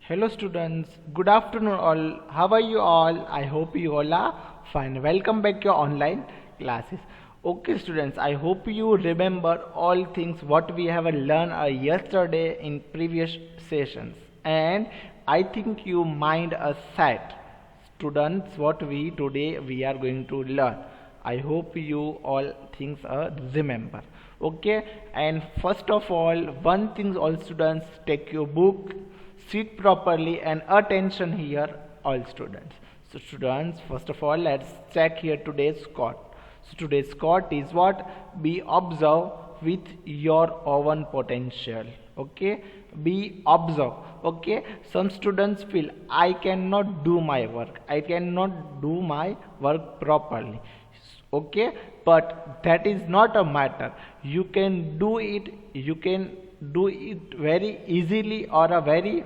Hello students, good afternoon all. How are you all? I hope you all are fine. Welcome back to your online classes. Okay students, I hope you remember all things what we have learned yesterday in previous sessions, and I think you mind a set students what we are going to learn. I hope you all things remember. Okay, and first of all, one thing all students, take your book, sit properly and attention here all students. So students, first of all, let's check here today's quote. So today's quote is what? Be observe with your own potential. Okay, be observe. Okay, some students feel I cannot do my work, I cannot do my work properly. Okay, but that is not a matter. You can do it, you can do it very easily or a very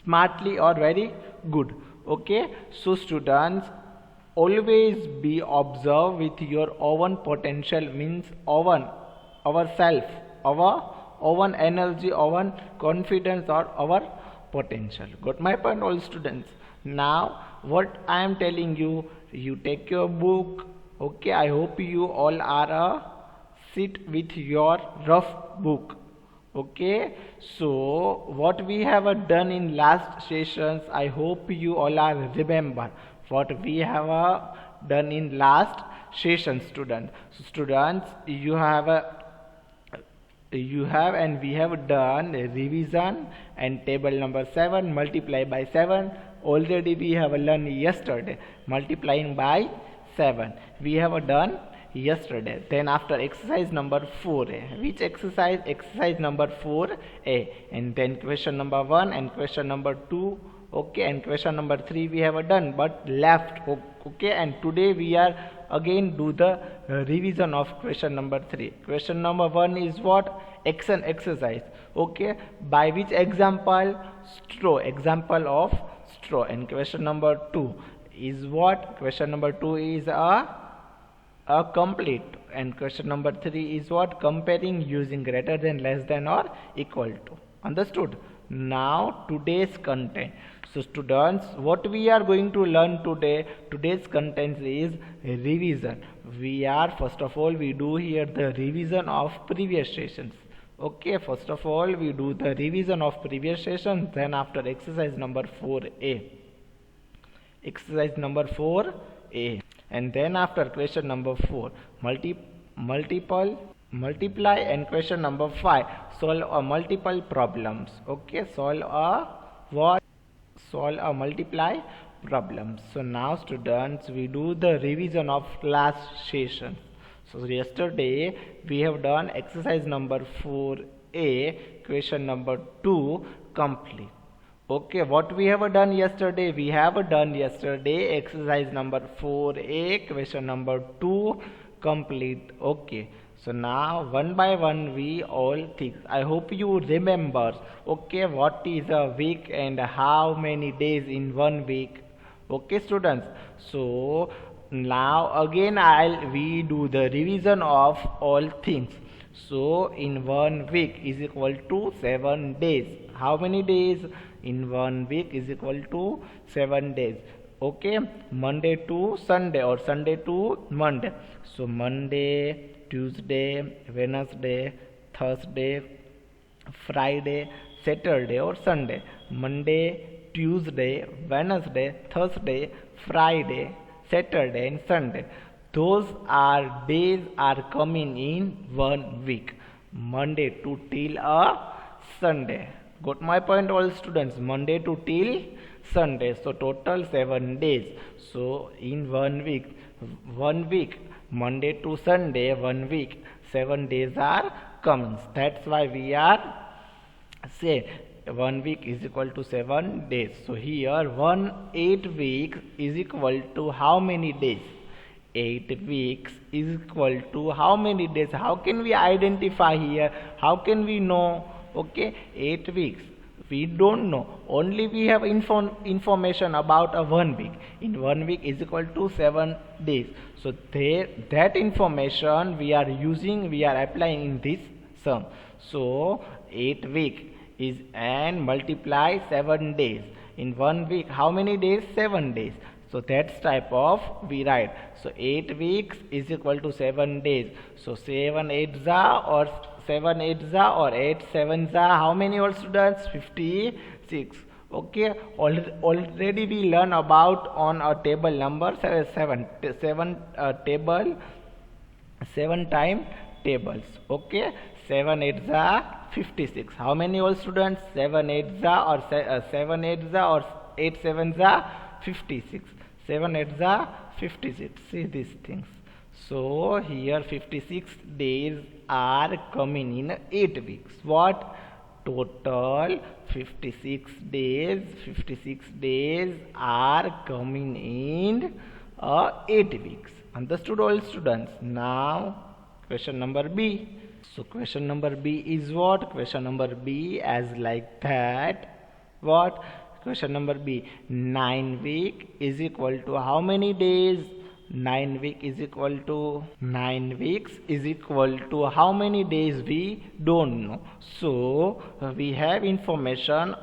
smartly or very good. Okay, so students, always be observed with your own potential, means ourself, our own energy, our confidence or our potential. Got my point all students? Now what I am telling you, you take your book. Okay, I hope you all are sit with your rough book. Okay, so what we have done in last sessions, I hope you all are remember what we have done in last session student. So students, you have and we have done a revision and table number 7 multiply by 7 already we have learned yesterday. Multiplying by 7 we have done yesterday. Then after exercise number 4a, which exercise number 4a, and then question number 1 and question number 2. Okay, and question number 3 we have done but left. Okay, and today we are again do the revision of question number 3. Question number 1 is what? Action exercise. Okay, by which example? Straw, example of straw. And question number 2 is what? Question number 2 is a complete, and question number 3 is what? Comparing using greater than, less than or equal to. Understood? Now today's content. So students, what we are going to learn today, today's content is revision. We are, first of all, we do here the revision of previous sessions. Okay, first of all we do the revision of previous sessions, then after exercise number 4a, exercise number 4a, and then after question number 4 multiply, and question number 5 solve a multiple problems. Okay, solve a multiply problems. So now students, we do the revision of last session. So yesterday we have done exercise number 4a, question number 2 complete. Okay, what we have done yesterday? We have done yesterday exercise number 4a, question number 2 complete. Okay, so now one by one we all think. I hope you remember. Okay, what is a week and how many days in 1 week? Okay students, so now again we do the revision of all things. So in 1 week is equal to 7 days. How many days? In 1 week is equal to 7 days. Okay, Monday to Sunday or Sunday to Monday. So Monday, Tuesday, Wednesday, Thursday, Friday, Saturday or Sunday. Monday, Tuesday, Wednesday, Thursday, Friday, Saturday and Sunday. Those are days are coming in 1 week. Monday to till Sunday. Got my point all students? Monday to till Sunday. So total 7 days. So in 1 week, Monday to Sunday, 1 week, 7 days are coming. That's why we are say 1 week is equal to 7 days. So here 8 weeks is equal to how many days? 8 weeks is equal to how many days? How can we identify here? How can we know? Okay, 8 weeks we don't know, only we have information about a 1 week. In 1 week is equal to 7 days. So that information we are using, we are applying in this sum. So 8 week is and multiply 7 days. In 1 week, how many days? 7 days. So that's type of we write. So 8 weeks is equal to 7 days. So 7 8s or 7 8s or 8 7s, how many all students? 56. Okay, already we learn about on a table number 7 table 7 time tables. Okay, 7 8s are 56. How many all students? 7 8s or 7 8s or 8 7s are 56. 7 8s are 56. See these things. So here 56 days are coming in 8 weeks. What? Total 56 days are coming in 8 weeks. Understood all students? Now question number B. So question number B is what? Question number B as like that. What? Question number B. 9 week is equal to how many days? 9 week is equal to 9 weeks is equal to how many days? We don't know. So we have information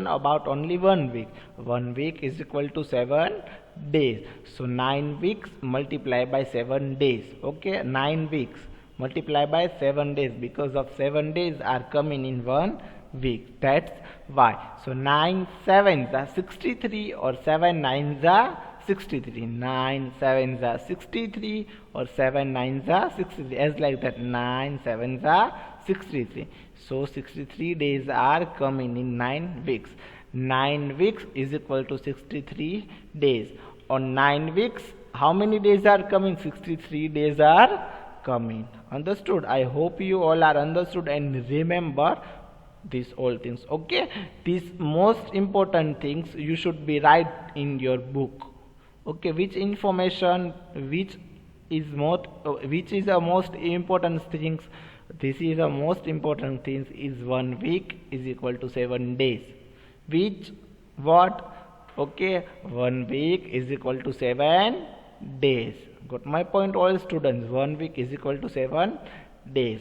about only 1 week. 1 week is equal to 7 days. So 9 weeks multiply by 7 days. Okay, 9 weeks multiply by 7 days, because of 7 days are coming in 1 week. That's why. So 9 7s are 63 or 7 9s are 63. 9 7s are 63 or 7 9s are 63. As like that, 9 7s are 63. So 63 days are coming in 9 weeks. 9 weeks is equal to 63 days. On 9 weeks, how many days are coming? 63 days are coming. Understood? I hope you all are understood and remember these all things. Okay, these most important things you should be write in your book. Okay, which information, which is the most important things? This is the most important things is 1 week is equal to 7 days. Which what? Okay, 1 week is equal to 7 days. Got my point all students? 1 week is equal to 7 days.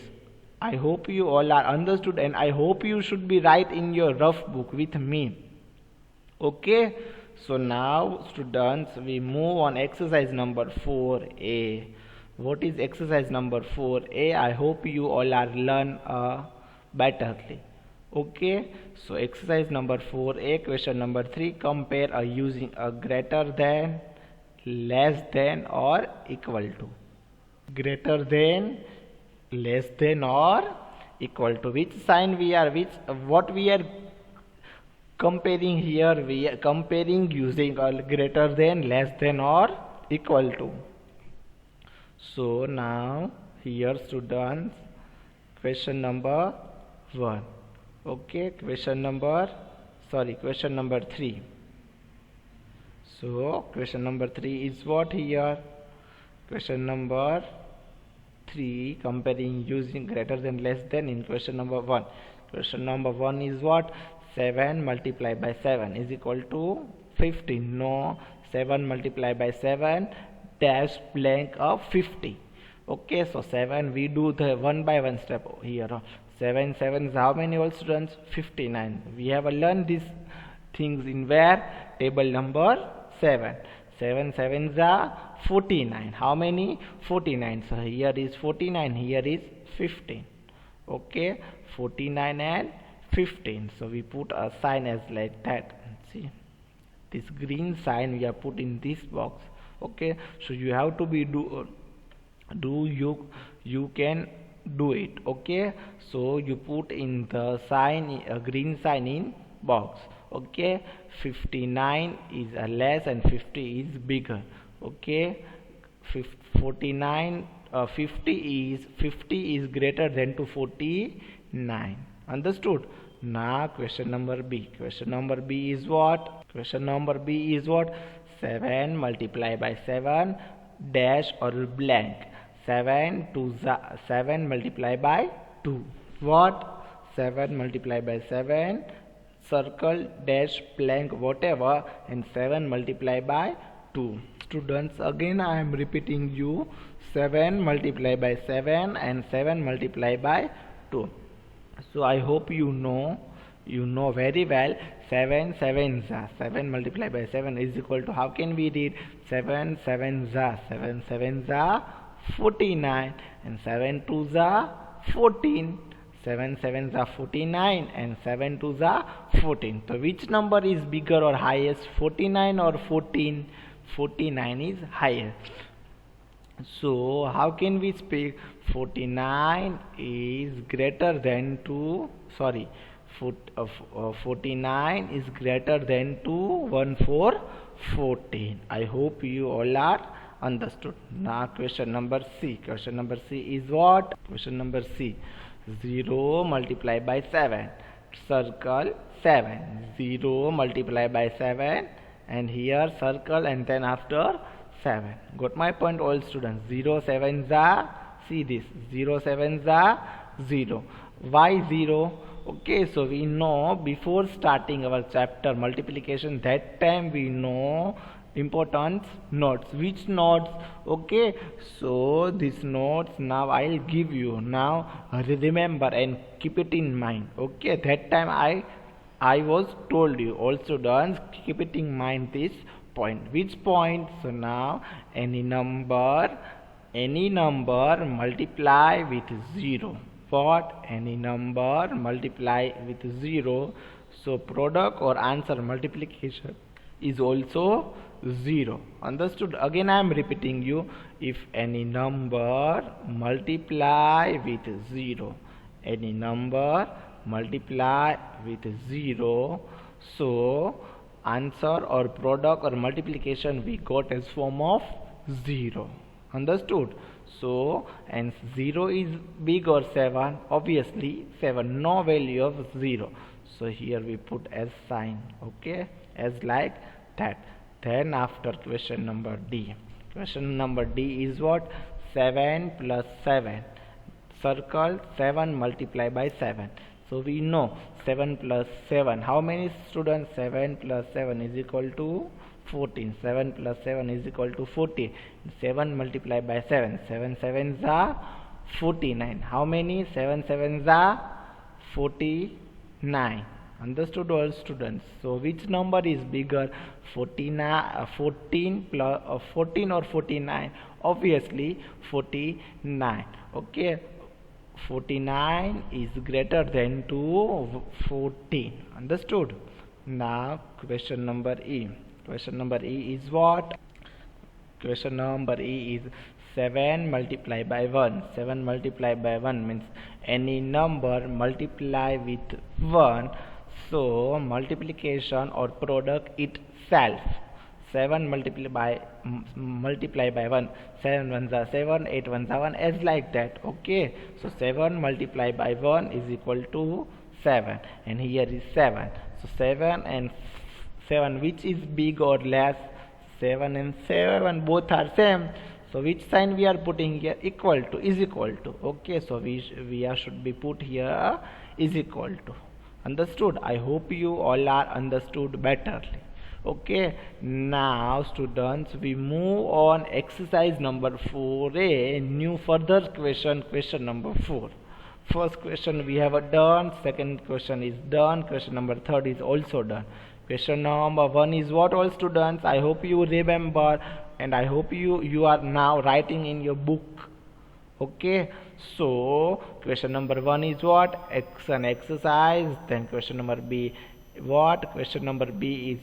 I hope you all are understood and I hope you should be right in your rough book with me. Okay, so now students we move on exercise number 4a. What is exercise number 4a? I hope you all are learn betterly. Okay, so exercise number 4a, question number 3, compare using a greater than, less than or equal to. Greater than, less than or equal to. Which sign we are, what we are comparing here? We are comparing using a greater than, less than or equal to. So now here students, question number 1. Okay, question number 3. So question number 3 is what here? Question number 3, comparing using greater than, less than in question number 1. Question number 1 is what? 7 multiplied by 7 is equal to 15. No, 7 multiplied by 7 dash blank of 50. Okay, so 7 we do the 1 by 1 step here. 7 7s how many all students? 59. We have learned these things in where? Table number 7. 7 7s are 49. How many? 49. So here is 49, here is 15. Okay, 49 and 15. So we put a sign as like that. See, this green sign we are put in this box. Okay, so you have to be you can do it. Okay, so you put in the sign, a green sign in box. Okay, 59 is a less and 50 is bigger. Okay, 49 50 is greater than to 49. Understood? Now question number B. Question number B is what? Question number B is what? 7 multiplied by 7 dash or blank. 7 multiplied by 2. What? 7 multiplied by 7 circle dash blank whatever, and 7 multiplied by 2. Students, again I am repeating you, 7 multiplied by 7 and 7 multiplied by 2. So I hope you know very well. 7 sevens are 7 multiplied by 7 is equal to, how can we read? 7 sevens are 7 sevens are 49 and 7 twos are 14. 7 sevens are 49 and 7 twos are 14. So which number is bigger or highest, 49 or 14? 49 is higher. So how can we speak? 49 is greater than 2, sorry, 49 is greater than 2, 1 4 14. I hope you all are understood. Now question number C. Question number C is what? Question number C. 0 multiplied by 7. Circle 7. 0 multiplied by 7 and here circle and then after 7. Got my point, all students? 0 sevens are, see this, 0 sevens are 0. Why 0? Okay, so we know before starting our chapter multiplication, that time we know important notes. Which notes? Okay, so these notes now I'll give you. Now remember and keep it in mind. Okay, that time I was told you, all students, keep it in mind this point. Which point? So now any number multiply with 0. What? Any number multiply with 0. So product or answer multiplication is also 0. Understood? Again I am repeating you. If any number multiply with 0, any number multiply with 0, so answer or product or multiplication we got as form of 0. Understood? So, and 0 is big or 7? Obviously 7, no value of 0. So here we put as sign, okay, as like that. Then after question number D. Question number D is what? 7 plus 7. Circle 7 multiplied by 7. So we know 7 plus 7. How many students? 7 plus 7 is equal to 14. 7 plus 7 is equal to 40. 7 multiplied by 7. 7 sevens are 49. How many? 7 sevens are 49. Understood, all students? So which number is bigger, 14 plus 14 or 49? Obviously 49. Okay, 49 is greater than to 14. Understood? Now question number E. Question number E is what? Question number E is 7 multiplied by 1. 7 multiplied by 1 means any number multiply with 1. So multiplication or product itself. 7 multiplied by 1. 7 ones are 7, 8 ones are 1, as like that. Okay, so 7 multiplied by 1 is equal to 7, and here is 7. So 7 and 7, which is big or less? 7 and 7 both are same. So which sign we are putting here? Equal to, is equal to. Okay, so we should be put here is equal to. Understood? I hope you all are understood betterly. Okay, now students, we move on exercise number 4a, new further question number 4. First question we have done, second question is done, question number 3 is also done. Question number 1 is what, all students? I hope you remember, and I hope you are now writing in your book. Okay, so question number 1 is what? An exercise. Then question number B, what? Question number B is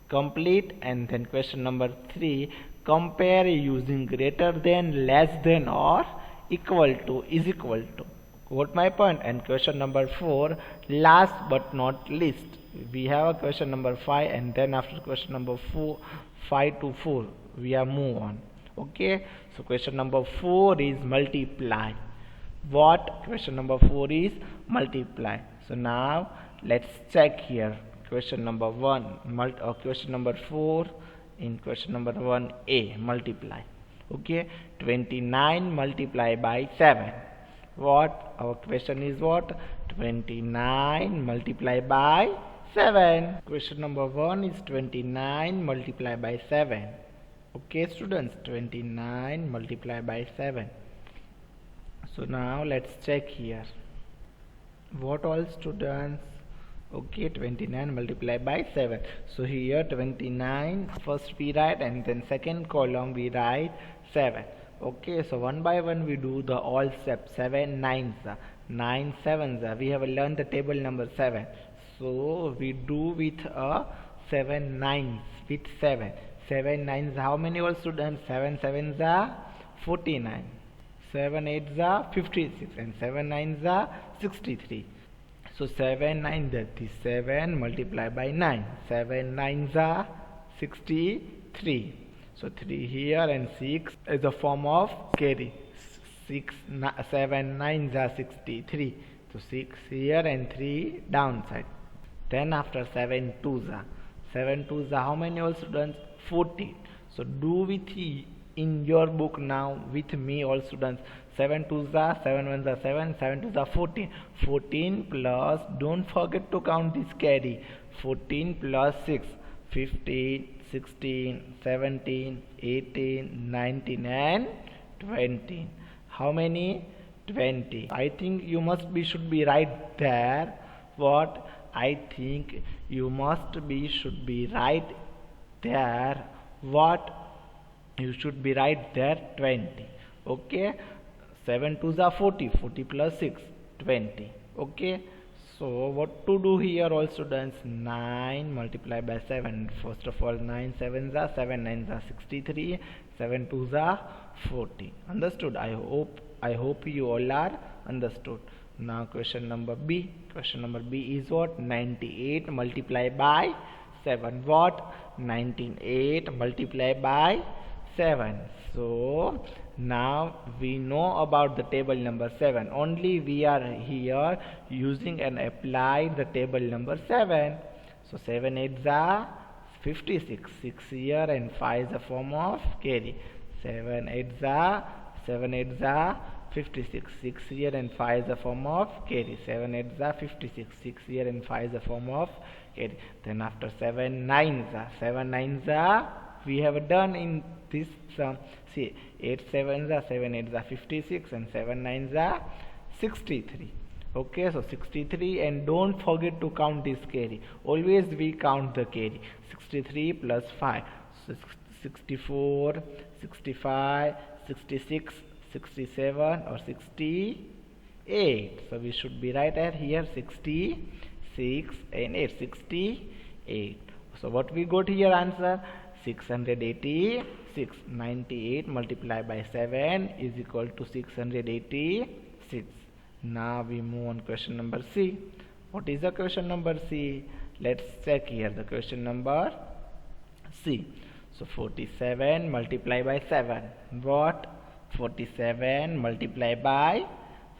complete. And then question number 3, compare using greater than, less than, or equal to, is equal to. Got my point? And question number 4, last but not least, we have a question number 5, and then after question number 5 to 4 we are move on. Okay, so question number 4 is multiply. What? Question number 4 is multiply. So now let's check here. Question number 1 question number 4 in question number 1a, multiply. Okay, 29 multiplied by 7. What? Our question is what? 29 multiplied by 7. Question number 1 is 29 multiplied by 7. Okay students, 29 multiplied by 7. So now let's check here. What all students? Okay, 29 multiplied by 7. So here 29 first we write, and then second column we write 7. Okay, so one by one we do the all steps. 7 nines, 9 sevens. We have learned the table number 7. So we do with a 7 nines with 7. 7 nines, how many all students? 7 sevens are 49. 7 eights are 56, and 7 nines are 63. So 7 9, that is 7 multiplied by 9. 7 nines are 63. So 3 here and 6 is a form of carry. 7 nines are 63. So 6 here and 3 downside. Then after 7 twos are. 7 twos are how many all students? 14. So do with in your book now with me all students. 7 twos are 7 ones are 7, 7 twos are 14. 14 plus, don't forget to count this carry. 14 plus 6, 15, 16, 17, 18, 19 and 20. How many? 20. I think you should be right there. What? I think you should be right there. What? You should be right there, 20. Okay, 7 twos are 40, 40 plus 6, 20. Okay, so what to do here all students? 9 multiplied by 7. First of all, 9 sevens are 7 nines are 63, 7 twos are 40. Understood? I hope you all are understood. Now question number B. Question number B is what? 98 multiplied by 7. What? 98 multiplied by 7. So now we know about the table number 7. Only we are here using and apply the table number 7. So 7 eights are 56. 6 here and 5 is a form of carry. 7 eights are 56. 6 here and 5 is a form of carry. 7 eights are 56. 6 here and 5 is a form of carry. Then after 7 nines are we have done in this sum. See, 8 sevens are 7 eights are 56 and 7 nines are 63. Okay, so 63, and don't forget to count this carry. Always we count the carry. 63 plus 5. So 64, 65, 66, 67 or 68. So we should be right at here 66 and 8. 68. So what we got here answer? 686. 98 multiplied by 7 is equal to 686. Now we move on question number C. What is the question number C? Let's check here the question number C. So 47 multiplied by 7. What? 47 multiplied by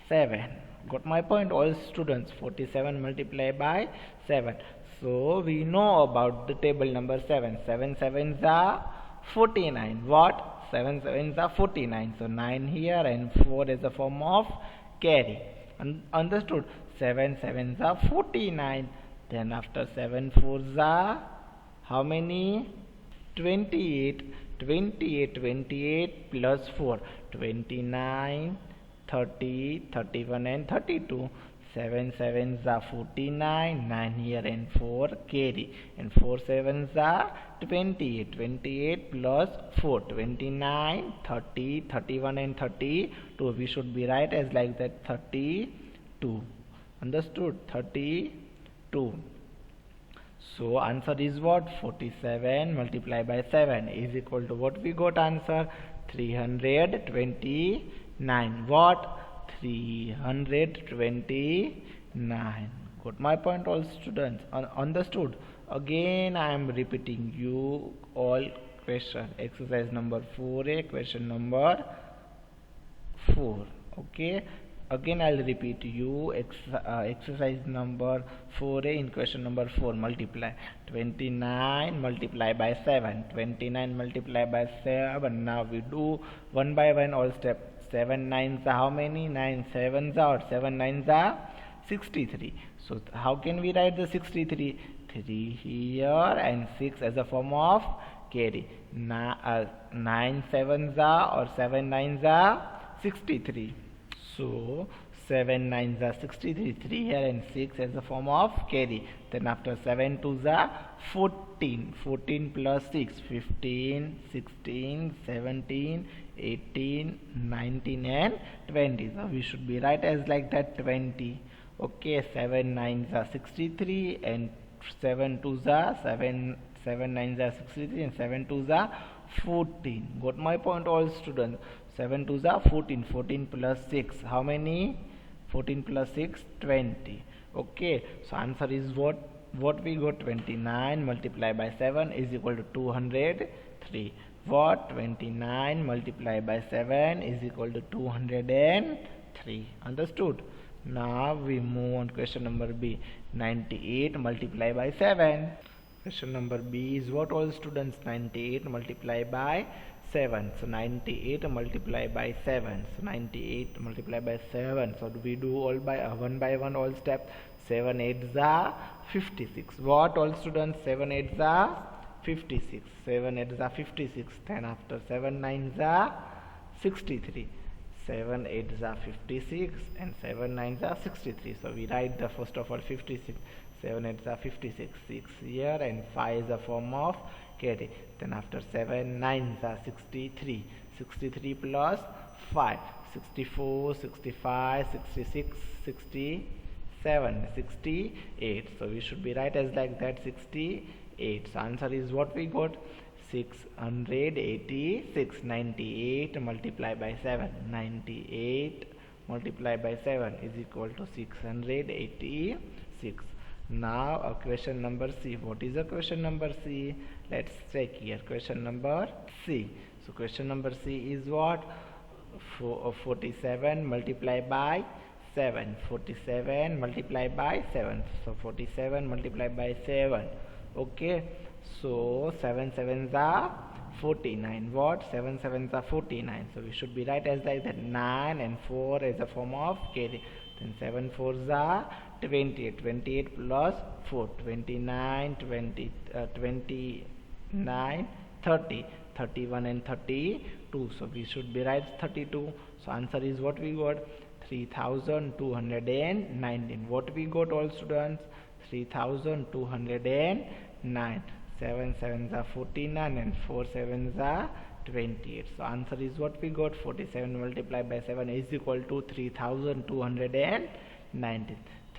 7. Got my point all students? 47 multiplied by 7. So we know about the table number 7. 7 sevens are 49. What? 7 sevens are 49. So 9 here and 4 is a form of carry. Understood? 7 sevens are 49. Then after 7 fours are how many? 28. 28 plus 4. 29, 30, 31 and 32. 7 sevens are 49, 9 here and 4 carry, and 4 sevens are 28. 28 plus 4, 29, 30, 31 and 32. We should be right as like that, 32. Understood? 32. So answer is what? 47 multiplied by 7 is equal to what we got answer? 329. What? 329. Got my point all students? Understood? Again I am repeating you all question. Exercise number 4a, question number 4. Okay, again I'll repeat you exercise number 4a in question number 4. Multiply 29 multiplied by 7. 29 multiplied by 7. Now we do one by one all step. 7 nines are how many? 9 sevens are, or 7 nines are 63. So how can we write the 63? 3 here and 6 as a form of carry. 9 sevens are, or 7 nines are 63. So 7 9s are 63, 3 here and 6 as a form of carry. Then after 7 2s are 14, 14 plus 6, 15, 16, 17, 18, 19 and 20. So we should be right as like that 20. Okay, 7 9s are 63 and 7 2s are 7, 7 9s are 63 and 7 2s are 14. Got my point all students? 7 2s are 14, 14 plus 6, how many? 14 plus 6, 20. Okay, so answer is what we got? 29 multiplied by 7 is equal to 203. What? 29 multiplied by 7 is equal to 203. Understood? Now we move on question number B. 98 multiplied by 7. Question number B is what all students? 98 multiplied by 7. So 98 multiplied by 7. So 98 multiplied by 7. So we do all by one by one all steps. 7 8s are 56. What all students? 7 8s are 56. 7 8s are 56. Then after 7 9s are 63. 7 8s are 56 and 7 9s are 63. So we write the first of all 56. 7 8s are 56. 6 here and 5 is a form of carry. Then after 7 9s are 63. 63 plus 5. 64, 65, 66, 67, 68. So we should be right as like that 68. So answer is what we got? 686. 98 multiplied by 7. 98 multiplied by 7 is equal to 686. Now a question number C. What is a question number C? Let's check here. Question number C. So question number C is what? 47 multiplied by 7. 47 multiplied by 7. So 47 multiplied by 7. Okay. So 7 7s are 49. What? 7 7s are 49. So we should be right as like that. 9 and 4 is a form of carry. Then 7 4s are 28. 28 plus 4. 29, 29, 30. 31 and 32. So we should be right 32. So answer is what we got? 3219. What we got all students? 3209. 7 7s are 49 and 4 7s are 28. So answer is what we got? 47 multiplied by 7 is equal to 3290.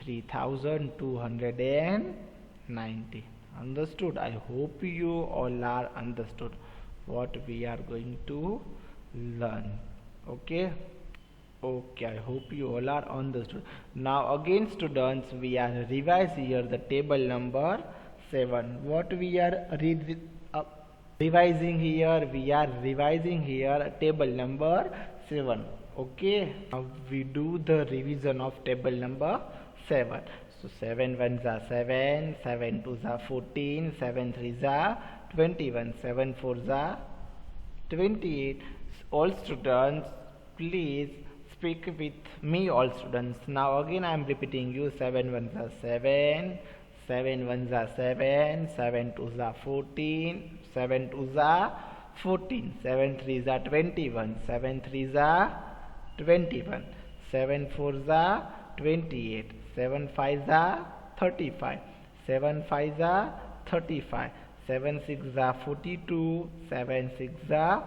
3290. Understood? I hope you all are understood what we are going to learn. Okay, I hope you all are understood. Now again students, we are revise here the table number 7. What we are revising here? We are revising here table number 7. Okay, now we do the revision of table number 7. So 7 1s are 7, 7 2s are 14, 7 3s are 21, 7 4s are 28. All students, please speak with me all students. Now again I am repeating you. 7 1s are 7, 7 1s are 7, 7 2s are 14, 7 2s are 14, 7 3s are 21, 7 3s are 21, 7 4s are 28, 7 5s are 35, 7 5s are 35, 7 6s are 42, 7 6s are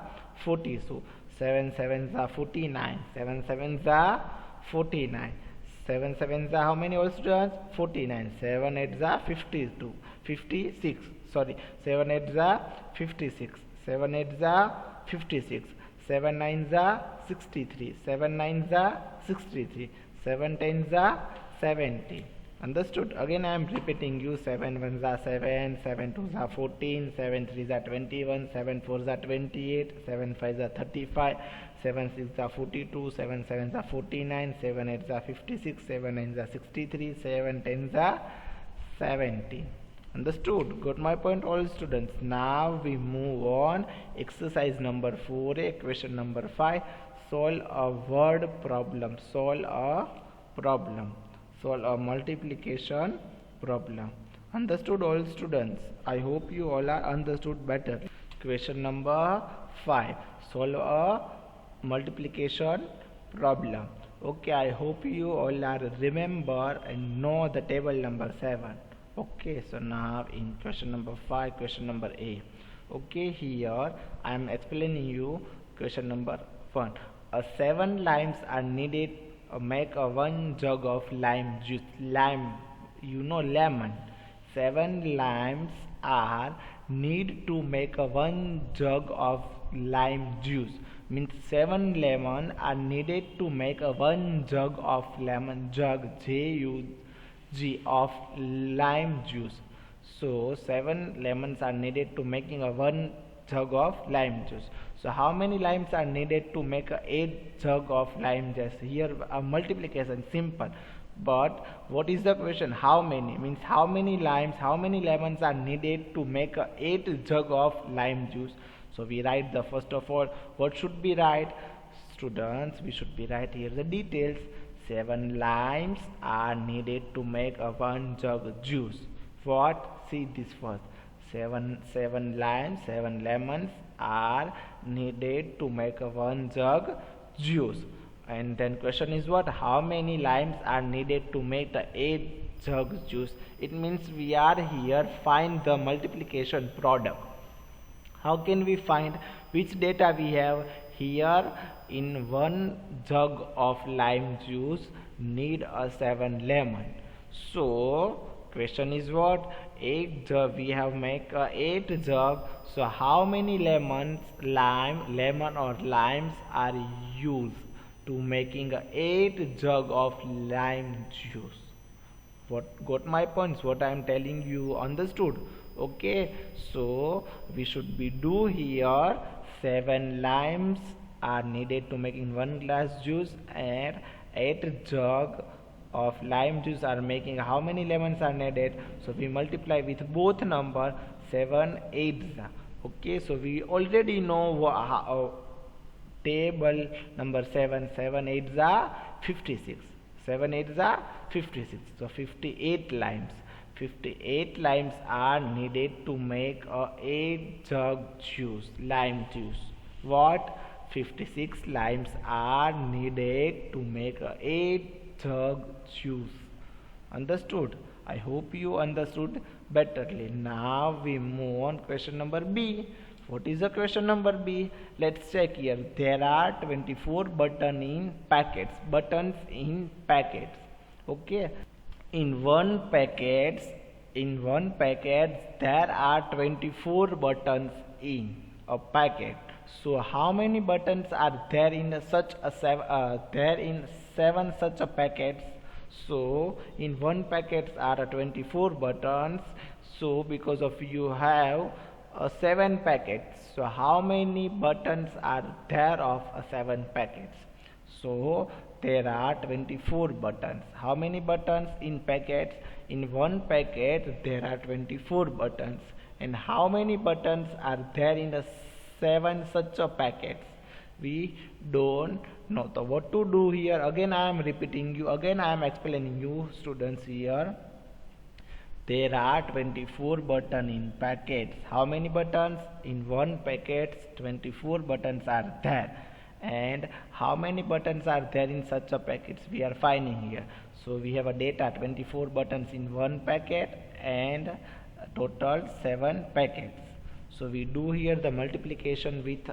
42, 7 7s are 49, 7 7s are 49, 7 7s are how many all students? 49, 7 8s are 52, 56, sorry, 7 8s are 56, 7 8s are 56, 7 9s are 63, 7 9s are 63, 7 10s are 70. Understood? Again I am repeating you. 7 1s are 7, 7 2s are 14, 7 3s are 21, 7 4s are 28, 7 5s are 35, 7 6s are 42, 7 7s are 49, 7 8s are 56, 7 9s are 63, 7 10s are 70. Understood? Got my point all students? Now we move on. Exercise number 4a, question number 5. Solve a word problem. Solve a problem. Solve a multiplication problem. Understood all students? I hope you all are understood better. Question number 5. Solve a multiplication problem. Okay, I hope you all are remember and know the table number 7. Okay, so now in question number 5, question number A. Okay, here I am explaining you question number 1. 7 limes are needed make a 1 jug of lime juice. Lime, you know, lemon. 7 limes are need to make a 1 jug of lime juice. Means 7 lemon are needed to make a 1 jug of lemon jug jug of lime juice. So 7 lemons are needed to making a 1 jug of lime juice. So how many limes are needed to make a 8 jug of lime juice? Here a multiplication simple. But what is the question? How many? Means how many limes, how many lemons are needed to make a 8 jug of lime juice? So we write the first of all, what should be write? Students, we should be write here the details. 7 limes are needed to make a 1 jug juice. What? See this first. 7 limes, 7 lemons are needed to make a 1 jug juice. And then question is what? How many limes are needed to make the 8 jug juice? It means we are here find the multiplication product. How can we find? Which data we have? Here in 1 jug of lime juice need a 7 lemon. So question is what? 8 jug, we have make a 8 jug. So how many lemon or limes are used to making a 8 jug of lime juice? What got my points? What I am telling you understood? Okay, so we should be do here 7 limes are needed to making 1 glass juice and 8 jug of lime juice are making how many lemons are needed? So we multiply with both number 7 8. Okay, so we already know table number 7 7 8 56. 7 8 56. So 58 limes. 58 limes are needed to make a 8 jug juice, lime juice. What? 56 limes are needed to make a 8 jug juice. Understood? I hope you understood betterly. Now we move on question number B. What is the question number B? Let's check here. There are 24 buttons in packets. Okay. In one packet there are 24 buttons in a packet. So how many buttons are there in such a 7 such a packets? So in one packet are 24 buttons. So because of you have 7 packets. So how many buttons are there of 7 packets? So there are 24 buttons. How many buttons in packets? In one packet there are 24 buttons. And how many buttons are there in the 7 such a packets? We don't know. So what to do here? Again I am repeating you. Again I am explaining you students here. There are 24 buttons in packets. How many buttons? In one packet 24 buttons are there. And how many buttons are there in such a packets? We are finding here. So we have a data 24 buttons in one packet and total 7 packets. So we do here the multiplication with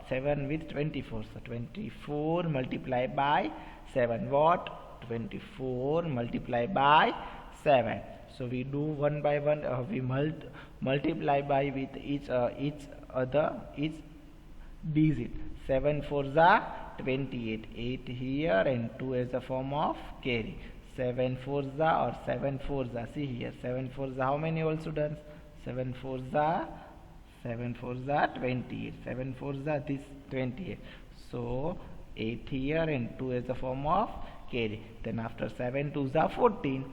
7 with 24. So 24 multiplied by 7. What? 24 multiplied by 7. So we do one by one. We multiply by with each digit. 7 4s are 28. 8 here and 2 as a form of carry. 7 4s are or 7 4s are. See here. 7 4s are how many all students? 7 4s are 28. 7 4s are this 28. So 8 here and 2 as a form of carry. Then after 7 2s are 14.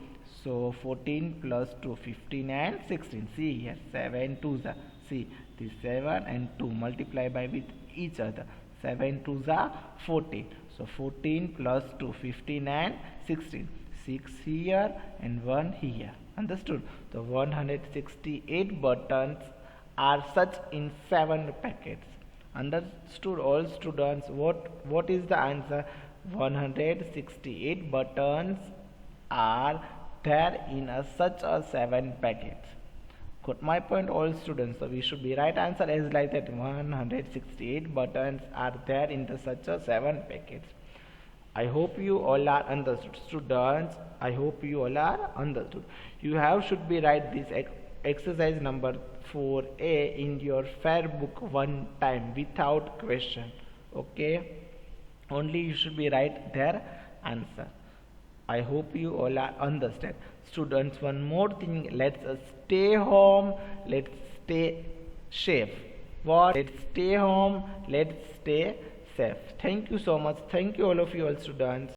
So 14 plus 2 15 and 16. See here 7 2s are. See this 7 and 2 multiply by with each other. 7 2s are 14. So 14 plus 2 15 and 16. 6 here and 1 here. Understood? The 168 buttons are such in 7 packets. Understood all students? What is the answer? 168 buttons are there in such a 7 packets. Got my point, all students? So we should be right answer is like that. 168 buttons are there in such a 7 packets. I hope you all are understood, students. I hope you all are understood. You have should be write this exercise number 4a in your fair book one time without question. Okay, only you should be write their answer. I hope you all are understand. Students, one more thing, let's stay home, let's stay safe. What? Let's stay home, let's stay safe. Thank you so much. Thank you all of you all students.